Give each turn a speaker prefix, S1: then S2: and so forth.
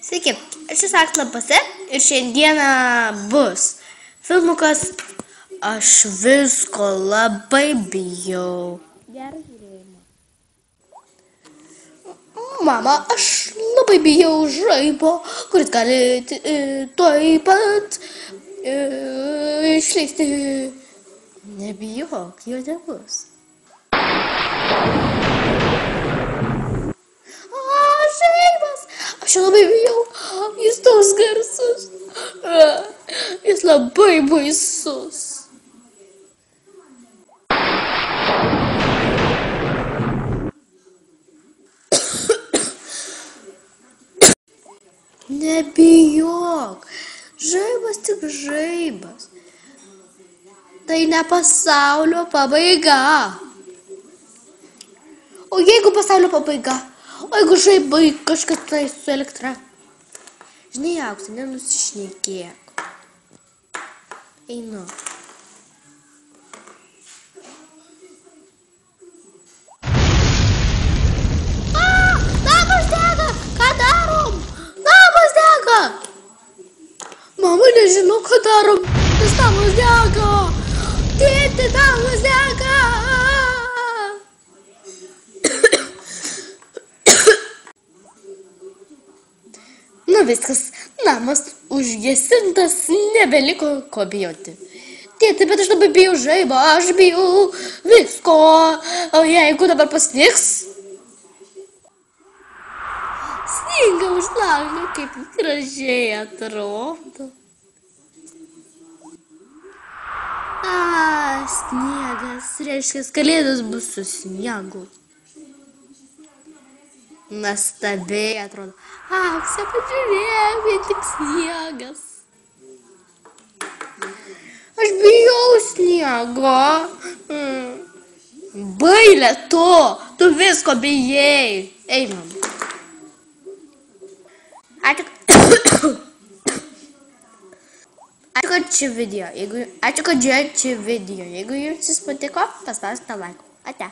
S1: Sveiki, aš esu Aktlampose ir šiandieną bus filmukas Aš visko labai bijau. Gerą žiūrėjimą. Mama, aš labai bijau žaibo, kuris gali tuoj pat išleisti. Nebijok, jo nebus. Žaibas! Aš labai bijau. Jis toks garsus. Jis labai baisus. Nebijok. Žaibas tik žaibas. Tai ne pasaulio pabaiga. O jeigu pasaulio pabaiga? O jeigu žaibai kažkas tai su elektra? Žinai, Aukse, nenusišnekėk. Einu. Namas dega! Ką darom? Namas dega! Mama nežino, ką darom, nes namas dega! Tėti, namas dega! Na viskas, namas užgesintas, nebeliko ko bijoti. Tėti, bet aš labai bijau žaibo, aš bijau visko. O jeigu dabar pasnigs? Sninga už lango, kaip gražiai atrodo. Sniegas, reiškia, kalėdos bus su sniegu. Nuostabiai atrodo. Aukse, pažiūrėk, vien tik sniegas. Aš bijau sniego. Bailė tu visko bijai. Einam. Ačiū, kad čia video. Jeigu jums jis patiko, paspauskite laiką. Ate.